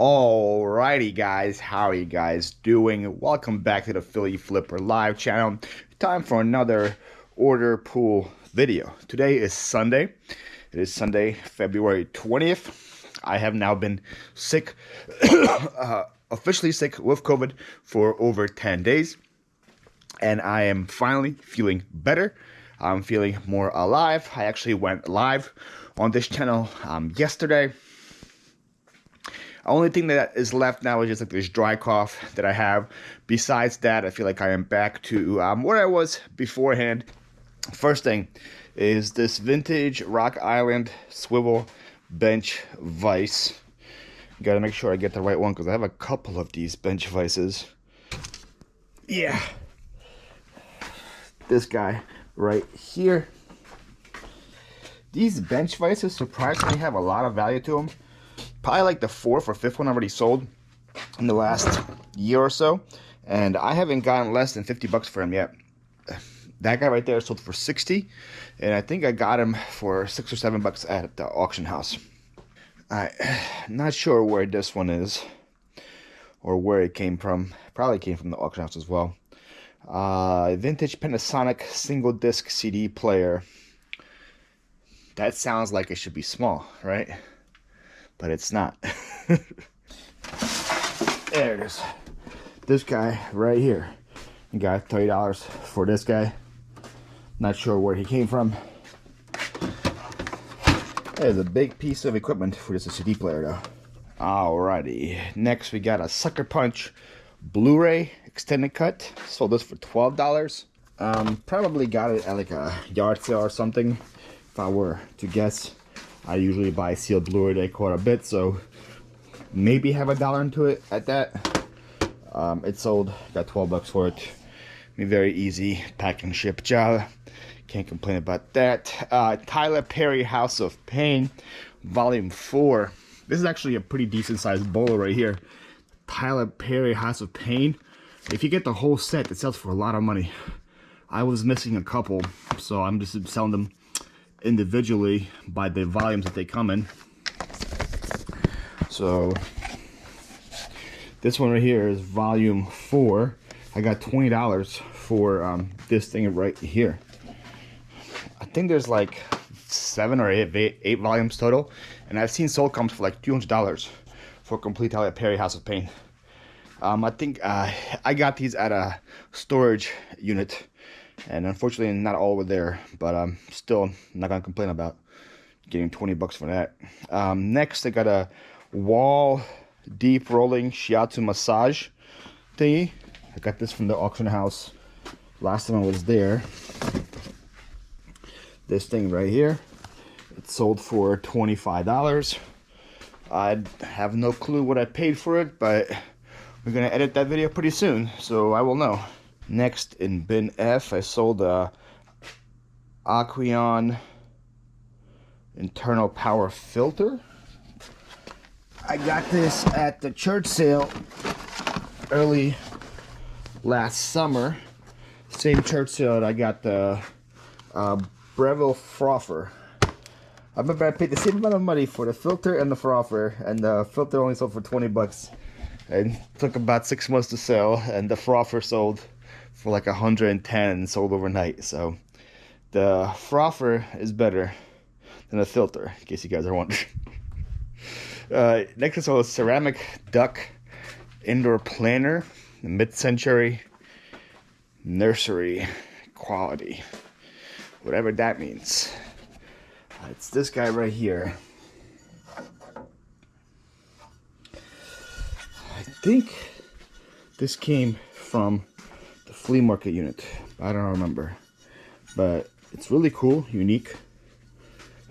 Alrighty guys, how are you guys doing? Welcome back to the Philly Flipper live channel. Time for another order pool video. Today is Sunday. It is Sunday, February 20th. I have now been sick, officially sick with COVID for over 10 days. And I am finally feeling better. I'm feeling more alive. I actually went live on this channel yesterday. Only thing that is left now is just like this dry cough that I have. Besides that, I feel like I am back to where I was beforehand. First thing is this vintage Rock Island swivel bench vise. Gotta make sure I get the right one because I have a couple of these bench vices. Yeah. This guy right here. These bench vices surprisingly have a lot of value to them. Probably like the fourth or fifth one already sold in the last year or so, and I haven't gotten less than 50 bucks for him yet. That guy right there sold for 60, and I think I got him for 6 or 7 bucks at the auction house. I'm not sure where this one is or where it came from. Probably came from the auction house as well. Vintage Panasonic single disc CD player. That sounds like it should be small, right? But it's not. There it is. This guy right here. You got $30 for this guy. Not sure where he came from. There's a big piece of equipment for just a CD player though. Alrighty. Next we got a Sucker Punch Blu-ray extended cut. Sold this for $12. Probably got it at like a yard sale or something. If I were to guess. I usually buy sealed Blu-ray they quite a bit, so maybe have $1 into it at that. It sold, got 12 bucks for it. Very easy packing ship job. Can't complain about that. Tyler Perry House of Pain, Volume 4. This is actually a pretty decent sized bowler right here. Tyler Perry House of Pain. If you get the whole set, it sells for a lot of money. I was missing a couple, so I'm just selling them individually by the volumes that they come in. So this one right here is volume 4. I got $20 for this thing right here. I think there's like 7 or 8 volumes total, and I've seen sold comes for like $200 for complete Tyler Perry House of Pain. I think I got these at a storage unit, and unfortunately not all were there, but I'm still not gonna complain about getting 20 bucks for that. Next I got a wall deep rolling shiatsu massage thingy. I got this from the auction house last time I was there. This thing right here, it sold for $25. I have no clue what I paid for it, but we're gonna edit that video pretty soon, so I will know. Next, in bin F, I sold a Aqueon internal power filter. I got this at the church sale early last summer. Same church sale that I got the Breville frother. I remember I paid the same amount of money for the filter and the frother, and the filter only sold for 20 bucks. And took about 6 months to sell, and the frother sold for like 110 and sold overnight. So the frother is better than the filter, in case you guys are wondering. Next is a ceramic duck indoor planter, mid-century nursery quality, whatever that means. It's this guy right here. I think this came from the flea market unit. I don't remember, but it's really cool, unique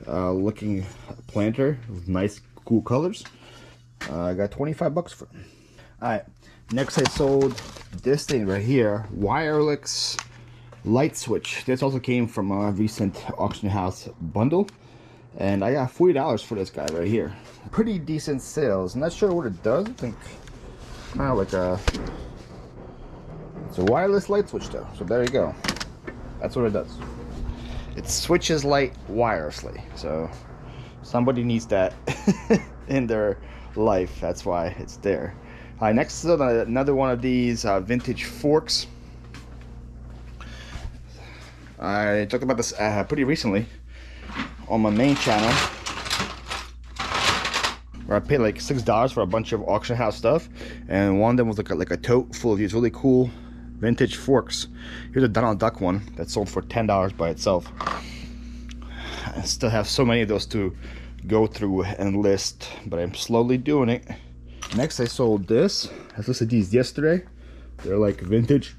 looking planter with nice, cool colors. I got 25 bucks for it. All right, next I sold this thing right here, wireless light switch. This also came from a recent auction house bundle, and I got $40 for this guy right here. Pretty decent sales. I'm not sure what it does. I think kind of like it's a wireless light switch though, so there you go. That's what it does. It switches light wirelessly, so somebody needs that in their life. That's why it's there. Next is another one of these vintage forks. I talked about this pretty recently on my main channel, where I paid like $6 for a bunch of auction house stuff, and one of them was like a tote full of these really cool vintage forks. Here's a Donald Duck one that sold for $10 by itself. I still have so many of those to go through and list, but I'm slowly doing it. Next, I sold this. I listed these yesterday. They're like vintage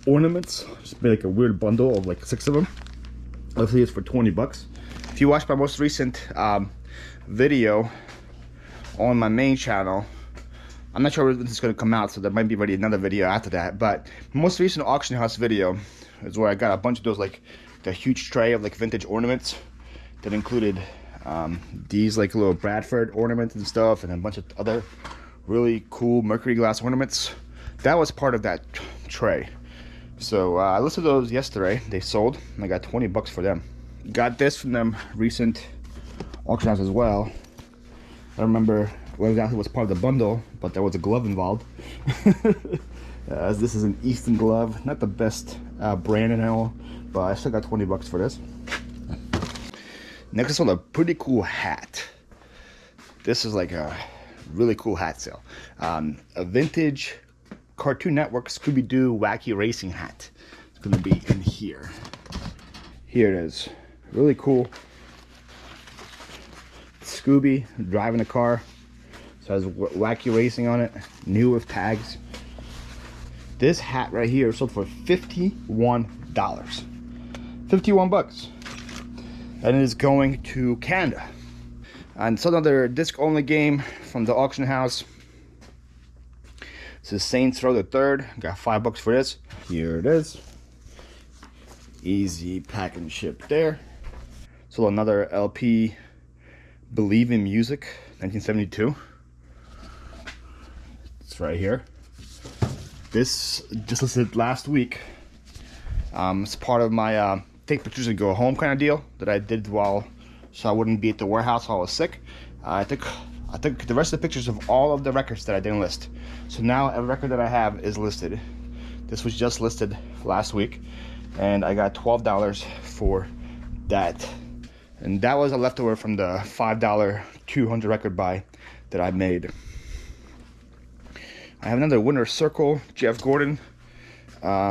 ornaments. Just made like a weird bundle of like 6 of them. I listed these for 20 bucks. If you watched my most recent video on my main channel, I'm not sure when this is going to come out, so there might be already another video after that, but my most recent auction house video is where I got a bunch of those, like the huge tray of like vintage ornaments that included these like little Bradford ornaments and stuff, and a bunch of other really cool mercury glass ornaments. That was part of that tray. So I listed those yesterday. They sold, and I got 20 bucks for them. Got this from them recent auction house as well. I don't remember what exactly was part of the bundle, but there was a glove involved. As this is an Easton glove, not the best brand and all, but I still got 20 bucks for this. Next, I saw a pretty cool hat. This is like a really cool hat sale. A vintage Cartoon Network Scooby-Doo Wacky Racing hat. It's gonna be in here. Here it is. Really cool. Scooby driving a car. So it has Wacky Racing on it. New with tags. This hat right here sold for $51. 51 bucks. And it is going to Canada. And so another disc-only game from the auction house. This is Saints Row the Third. Got 5 bucks for this. Here it is. Easy pack and ship there. So another LP, Believe in Music, 1972. It's right here. This just listed last week. It's part of my take pictures and go home kind of deal that I did so I wouldn't be at the warehouse while I was sick. I took the rest of the pictures of all of the records that I didn't list. So now every record that I have is listed. This was just listed last week, and I got $12 for that. And that was a leftover from the $5 200 record buy that I made. I have another Winter Circle Jeff Gordon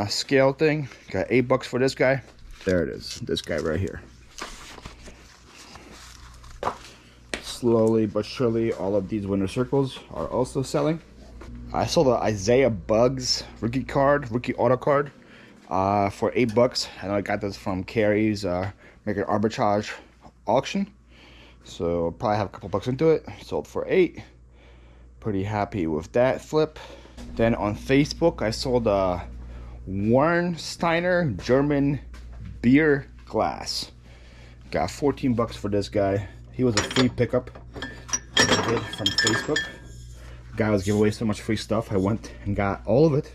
scale thing. Got 8 bucks for this guy. There it is, this guy right here. Slowly but surely, all of these Winter Circles are also selling. I sold the Isaiah Bugs rookie auto card for 8 bucks. I know I got this from Carrie's Make an Arbitrage auction. So I'll probably have a couple bucks into it. Sold for 8. Pretty happy with that flip. Then on Facebook, I sold a Warnsteiner German beer glass. Got 14 bucks for this guy. He was a free pickup that I did from Facebook. Guy was giving away so much free stuff. I went and got all of it.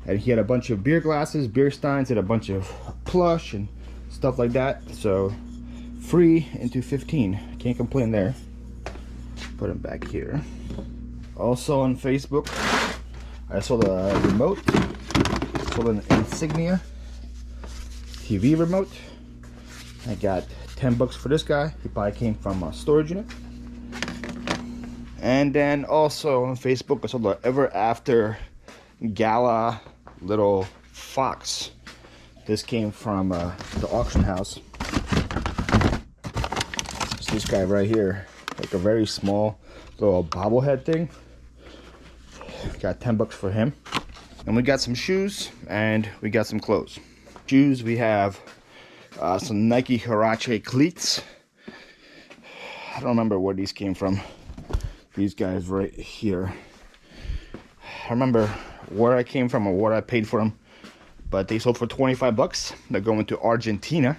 And he had a bunch of beer glasses, beer steins, and a bunch of plush and stuff like that. So free into 15. Can't complain there. Put him back here. Also on Facebook, I sold a remote. Sold an Insignia TV remote. I got 10 bucks for this guy. He probably came from a storage unit. And then also on Facebook, I sold the Ever After Gala little fox. This came from the auction house. It's this guy right here, like a very small little bobblehead thing. Got 10 bucks for him. And we got some shoes and we got some clothes. Shoes, we have some Nike Huarache cleats. I don't remember where these came from. These guys right here. I remember where I came from or what I paid for them, but they sold for 25 bucks. They're going to Argentina.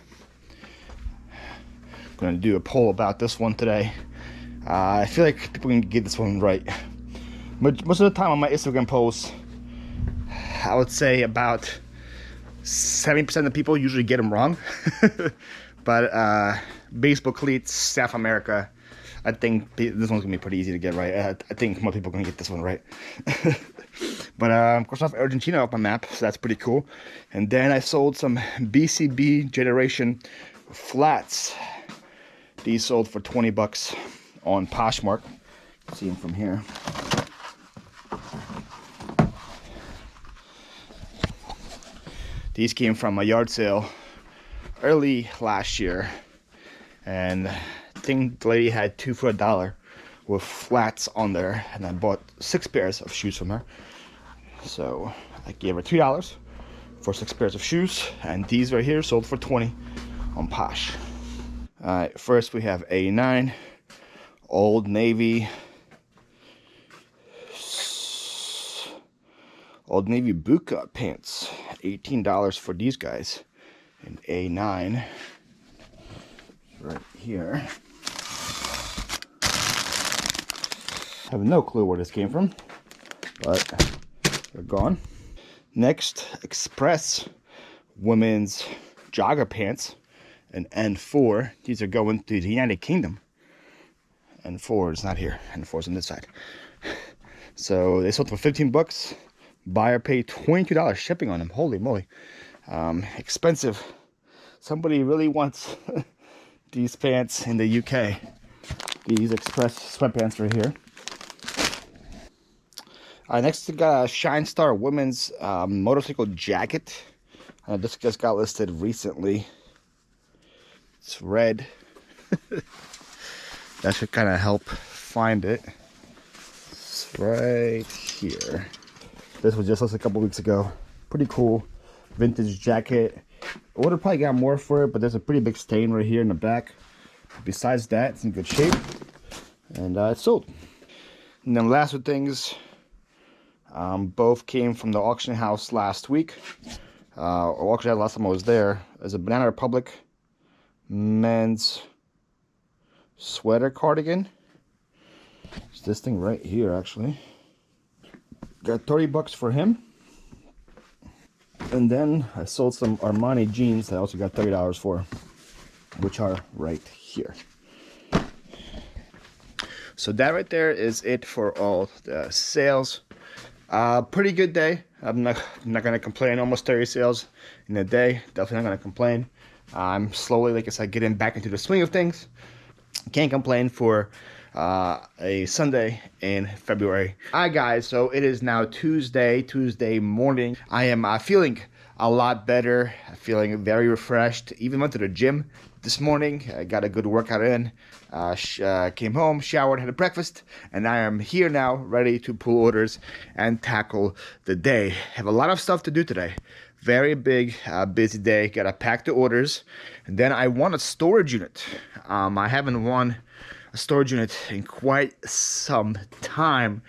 I'm gonna do a poll about this one today. I feel like people can get this one right. But most of the time on my Instagram posts, I would say about 70% of the people usually get them wrong. But baseball cleats, South America, I think this one's gonna be pretty easy to get right. I think most people are gonna get this one right. But of course, off Argentina off my map, so that's pretty cool. And then I sold some BCB generation flats. These sold for 20 bucks on Poshmark. See them from here. These came from a yard sale early last year, and I think the lady had 2 for $1 with flats on there, and I bought 6 pairs of shoes from her. So I gave her $3 for 6 pairs of shoes, and these right here sold for 20 on Posh. Alright, first we have A9 Old Navy boot cut pants, $18 for these guys. And A9 right here. I have no clue where this came from, but they're gone. Next, Express women's jogger pants, an N4. These are going to the United Kingdom. N4 is not here. N4 is on this side. So they sold for 15 bucks. Buyer paid $22 shipping on them. Holy moly. Expensive. Somebody really wants these pants in the UK. These Express sweatpants right here. Next, we got a Shine Star women's motorcycle jacket. This just got listed recently. It's red. That should kind of help find it. It's right here. This was just listed a couple weeks ago. Pretty cool vintage jacket. I would have probably got more for it, but there's a pretty big stain right here in the back. Besides that, it's in good shape, and it's sold. And then last two things, both came from the auction house last week. Auction house last time I was there. There's a Banana Republic men's sweater cardigan. It's this thing right here, actually. Got 30 bucks for him. And then I sold some Armani jeans that I also got $30 for, which are right here. So that right there is it for all the sales. Pretty good day. I'm not gonna complain. Almost 30 sales in a day. Definitely not gonna complain. I'm slowly, like I said, getting back into the swing of things. Can't complain for a Sunday in February. Alright guys, so it is now Tuesday morning. I am feeling a lot better, feeling very refreshed. Even went to the gym this morning. I got a good workout in. Came home, showered, had a breakfast, and I am here now ready to pull orders and tackle the day. Have a lot of stuff to do today. Very big, busy day. Gotta pack the orders, and then I want a storage unit. I haven't won a storage unit in quite some time.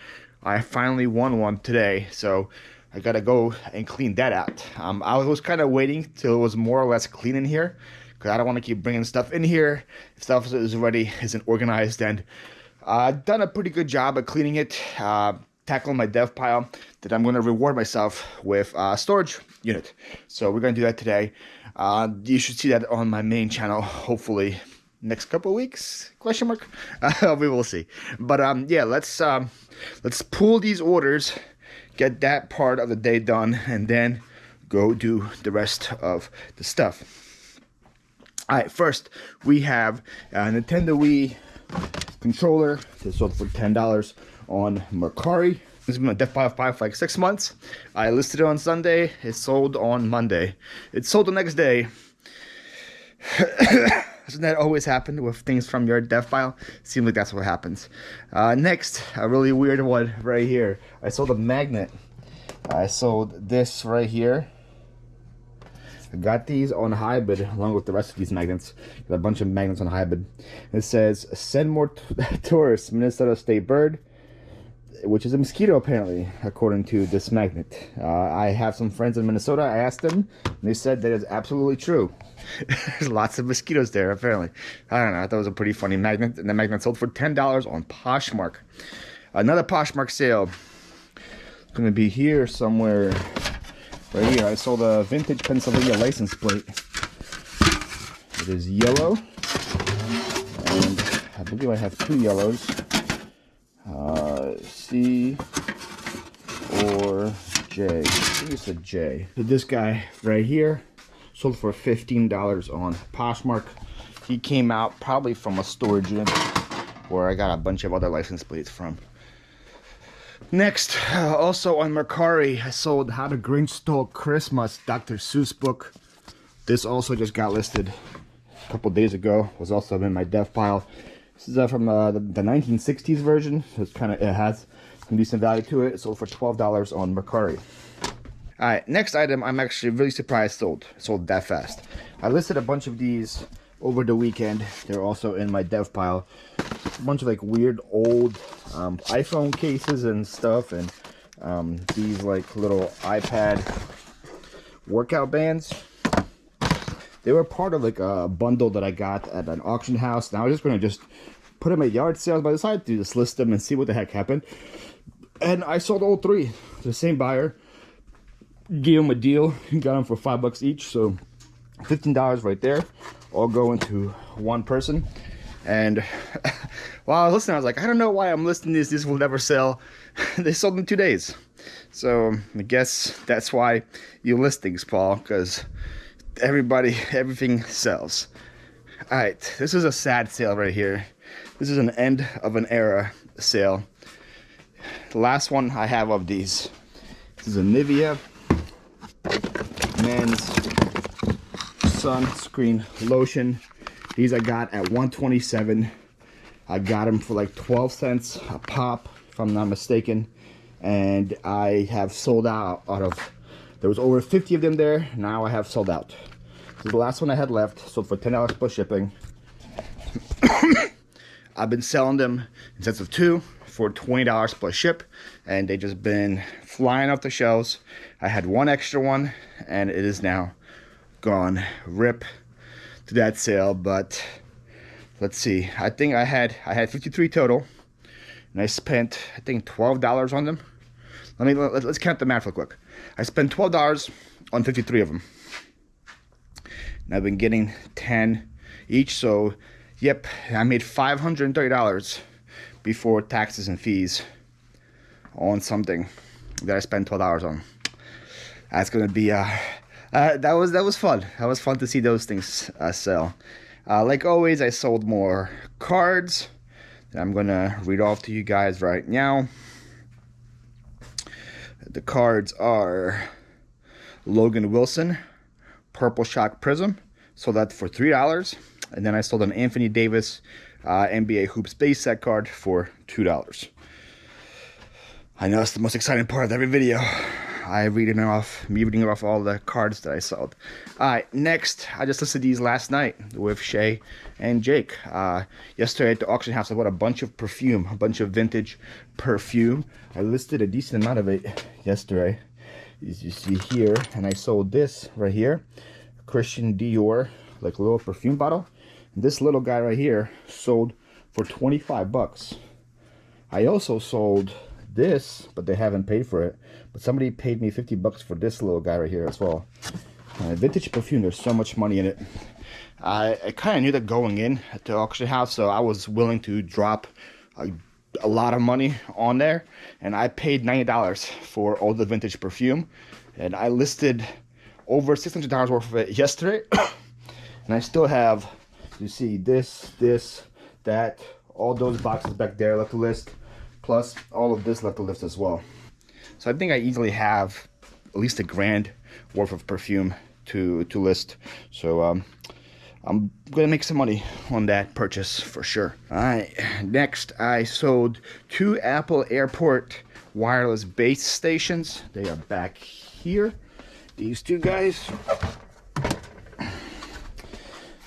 I finally won one today, so I gotta go and clean that out. I was kind of waiting till it was more or less clean in here, because I don't want to keep bringing stuff in here if stuff isn't organized. And I've done a pretty good job at cleaning it, tackling my dev pile, that I'm going to reward myself with a storage unit. So we're going to do that today. You should see that on my main channel, hopefully next couple of weeks, question mark. We will see. But yeah, let's pull these orders, get that part of the day done, and then go do the rest of the stuff. Alright, first we have a Nintendo Wii controller. This sold for $10 on Mercari. This has been a death pile 5 for like 6 months. I listed it on Sunday. It sold on Monday. It sold the next day. Doesn't that always happen with things from your dev file? Seems like that's what happens. Next, a really weird one right here. I sold a magnet. I sold this right here. I got these on Hybrid along with the rest of these magnets. Got a bunch of magnets on Hybrid. It says, send more tourists, Minnesota State bird, which is a mosquito apparently, according to this magnet. I have some friends in Minnesota. I asked them, and they said that is absolutely true. There's lots of mosquitoes there, apparently. I don't know, I thought it was a pretty funny magnet, and the magnet sold for $10 on Poshmark. Another Poshmark sale. It's going to be here somewhere. Right here, I sold a vintage Pennsylvania license plate. It is yellow, and I believe I have 2 yellows. C or J. I think it's a J. So this guy right here sold for $15 on Poshmark. He came out probably from a storage unit where I got a bunch of other license plates from. Next, also on Mercari, I sold How the Grinch Stole Christmas, Dr. Seuss book. This also just got listed a couple days ago. Was also in my dev pile. This is from the 1960s version. So it's it has some decent value to it. It sold for $12 on Mercari. All right, next item I'm actually really surprised sold that fast. I listed a bunch of these over the weekend. They're also in my dev pile. A bunch of like weird old iPhone cases and stuff, and these like little iPad workout bands. They were part of like a bundle that I got at an auction house. Now I was just gonna put them at yard sales, but I decided to just list them and see what the heck happened. And I sold all 3 to the same buyer. Gave him a deal, got them for $5 each, so $15 right there, all going to one person. And while I was listening, I was like, I don't know why I'm listing these. These will never sell. They sold in 2 days. So I guess that's why you list things, Paul, because everything sells. All right, this is a sad sale right here. This is an end of an era sale. The last one I have of these. This is a Nivea men's sunscreen lotion. These I got at $127. I got them for like 12 cents a pop, if I'm not mistaken. And I have sold out of, there was over 50 of them there. Now I have sold out. This is the last one I had left, sold for $10 plus shipping. I've been selling them in sets of 2 for $20 plus ship, and they just been flying off the shelves. I had one extra one, and it is now gone. Rip to that sale. But let's see, I think I had 53 total, and I spent I think $12 on them. Let's count the math real quick. I spent $12 on 53 of them, and I've been getting 10 each, so yep, I made $530 before taxes and fees on something that I spent $12 on. That's gonna be that was fun. That was fun to see those things sell. Like always, I sold more cards that I'm gonna read off to you guys right now. The cards are Logan Wilson, Purple Shock Prism, sold that for $3. And then I sold an Anthony Davis NBA Hoops base set card for $2. I know it's the most exciting part of every video. Me reading off all the cards that I sold. Alright, next, I just listed these last night with Shay and Jake. Yesterday at the auction house, I bought a bunch of perfume, a bunch of vintage perfume. I listed a decent amount of it yesterday, as you see here. And I sold this right here, Christian Dior, like a little perfume bottle. And this little guy right here sold for $25. I also sold this, but they haven't paid for it. But somebody paid me $50 for this little guy right here as well. Vintage perfume, there's so much money in it. I kind of knew that going in at the auction house, so I was willing to drop a lot of money on there. And I paid $90 for all the vintage perfume. And I listed over $600 worth of it yesterday. And I still have, you see, this, that, all those boxes back there left to list. Plus all of this left to list as well. So I think I easily have at least $1,000 worth of perfume to list. So I'm gonna make some money on that purchase for sure. All right, next I sold 2 Apple Airport wireless base stations. They are back here. These 2 guys.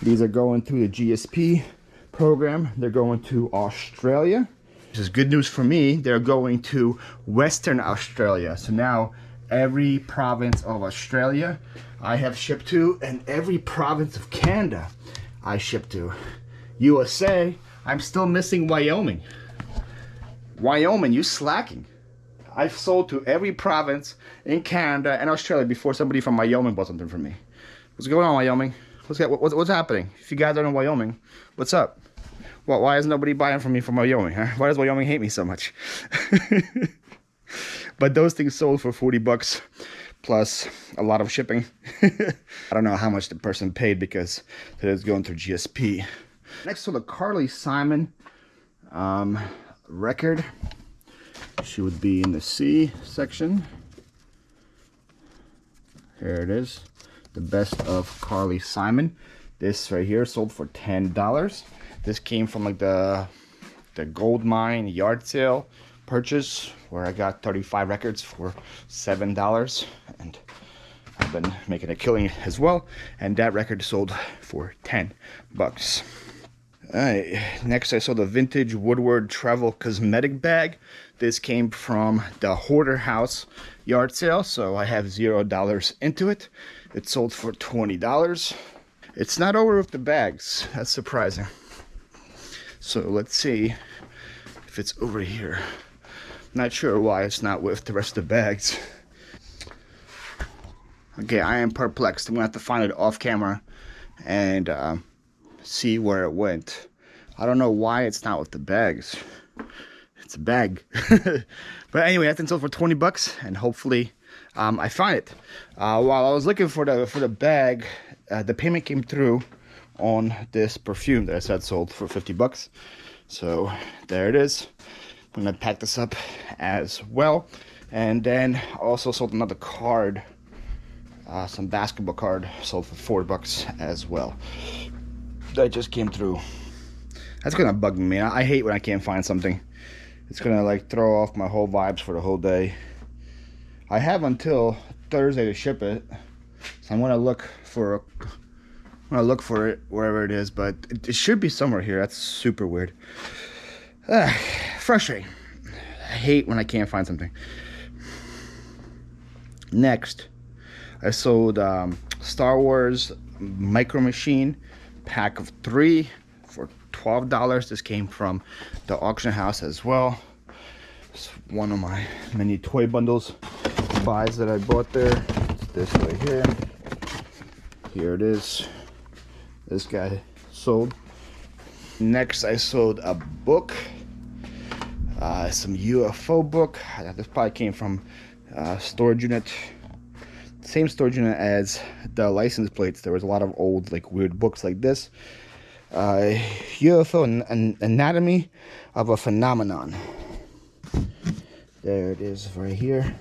These are going through the GSP program. They're going to Australia. This is good news for me. They're going to Western Australia. So now every province of Australia I have shipped to, and every province of Canada I ship to. USA, I'm still missing Wyoming. Wyoming, you slacking. I've sold to every province in Canada and Australia before somebody from Wyoming bought something from me. What's going on, Wyoming? What's happening? If you guys are in Wyoming, what's up? Well, why is nobody buying from me from Wyoming, huh? Why does Wyoming hate me so much? But those things sold for 40 bucks plus a lot of shipping. I don't know how much the person paid because it is going through GSP. Next to the Carly Simon record. She would be in the C section. Here it is. The Best of Carly Simon. This right here sold for $10. This came from like the gold mine yard sale purchase where I got 35 records for $7, and I've been making a killing as well, and that record sold for 10 bucks. Alright, next I saw the vintage Woodward travel cosmetic bag. This came from the Hoarder House yard sale, so I have $0 into it. It sold for $20. It's not over with the bags. That's surprising. So let's see if it's over here. Not sure why it's not with the rest of the bags. Okay, I am perplexed. I'm gonna have to find it off camera and see where it went. I don't know why it's not with the bags. It's a bag. But anyway, that thing sold for 20 bucks, and hopefully I find it. While I was looking for the bag, the payment came through on this perfume that I said sold for 50 bucks. So there it is. I'm gonna pack this up as well. And then also sold another card, some basketball card, sold for 4 bucks as well. That just came through. That's gonna bug me. I hate when I can't find something. It's gonna like throw off my whole vibes for the whole day. I have until Thursday to ship it, so I'm gonna look for it wherever it is, but it should be somewhere here. That's super weird. Frustrating. I hate when I can't find something. Next, I sold Star Wars Micro Machine pack of 3 for $12. This came from the auction house as well. It's one of my many toy bundles buys that I bought there. It's this right here. Here it is. This guy sold. Next, I sold a book, some UFO book. This probably came from storage unit. Same storage unit as the license plates. There was a lot of old, like, weird books like this. UFO Anatomy of a Phenomenon. There it is right here.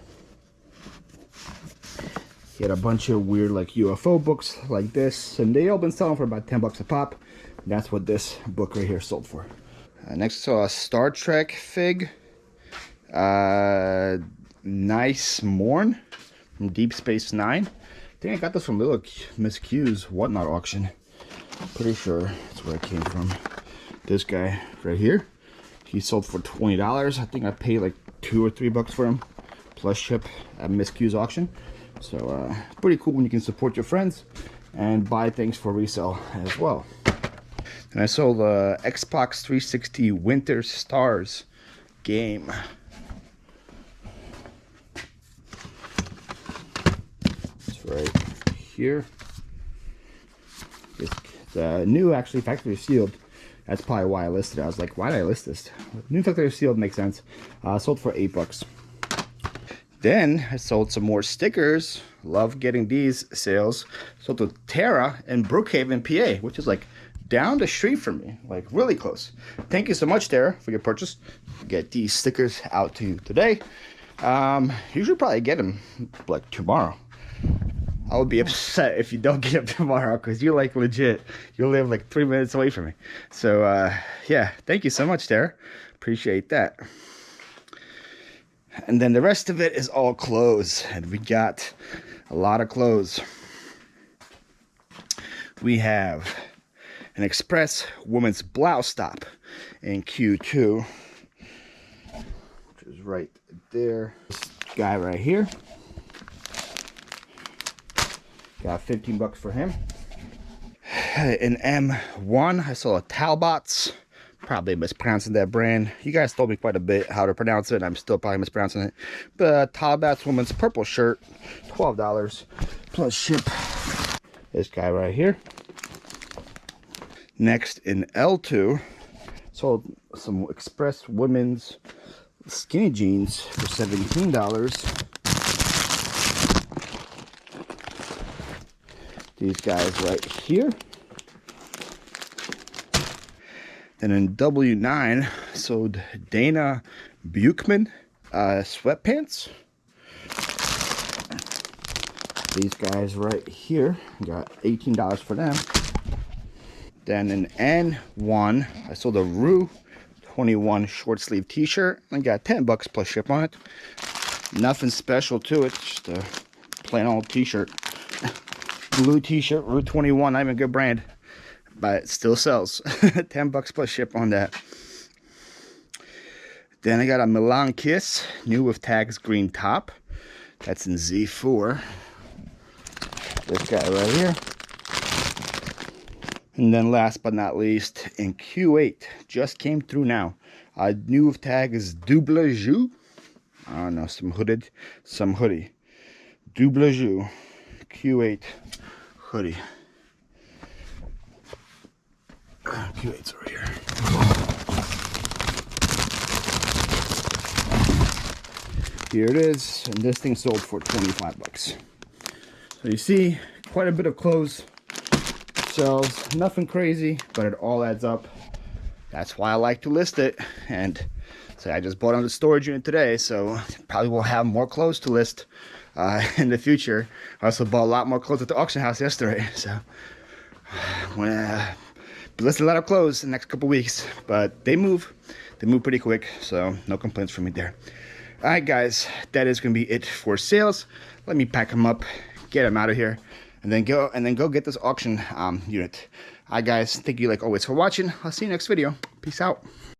He had a bunch of weird, like, UFO books like this, and they all been selling for about 10 bucks a pop. And that's what this book right here sold for. Next, I saw a Star Trek fig. Nice Morn from Deep Space Nine. I think I got this from Little Miss Q's Whatnot auction. Pretty sure that's where it came from. This guy right here, he sold for $20. I think I paid like $2 or $3 for him, plus ship at Miss Q's auction. So pretty cool when you can support your friends and buy things for resale as well. And I sold the Xbox 360 Winter Stars game. It's right here. It's new, actually, factory sealed. That's probably why I listed it. I was like, why did I list this? New factory sealed makes sense. Sold for $8. Then I sold some more stickers. Love getting these sales. Sold to Tara in Brookhaven, PA, which is like down the street from me, like really close. Thank you so much, Tara, for your purchase. Get these stickers out to you today. You should probably get them like tomorrow. I would be upset if you don't get them tomorrow, because you're like legit. You live like 3 minutes away from me. So yeah, thank you so much, Tara. Appreciate that. And then the rest of it is all clothes, and we got a lot of clothes. We have an Express women's blouse top in Q2, which is right there. This guy right here, got 15 bucks for him. In M1, I saw a Talbots. Probably mispronouncing that brand. You guys told me quite a bit how to pronounce it, and I'm still probably mispronouncing it. But Talbots woman's purple shirt, $12 plus ship. This guy right here. Next in L2, Sold some Express women's skinny jeans for $17. These guys right here. Then in W9, sold Dana Buchman sweatpants. These guys right here, got $18 for them. Then in N1, I sold a Rue 21 short sleeve t-shirt. I got 10 bucks plus ship on it. Nothing special to it, just a plain old t-shirt. Blue t-shirt, Rue 21, not even a good brand, but it still sells. 10 bucks plus ship on that. Then I got a Milan Kiss, new with tags green top. That's in Z4. This guy right here. And then last but not least, in Q8, just came through now. New with tag is Double Jus. I don't know, some hoodie. Double Jus, Q8 hoodie. Q8's over here. Here it is, and this thing sold for 25 bucks. So you see, quite a bit of clothes sells. Nothing crazy, but it all adds up. That's why I like to list it. And so I just bought on the storage unit today, so probably will have more clothes to list in the future. I also bought a lot more clothes at the auction house yesterday, so when be listing a lot of clothes in the next couple weeks, but they move pretty quick, so no complaints from me there. All right, guys, that is going to be it for sales. Let me pack them up, get them out of here, and then go get this auction unit. All right, guys, thank you like always for watching. I'll see you next video. Peace out.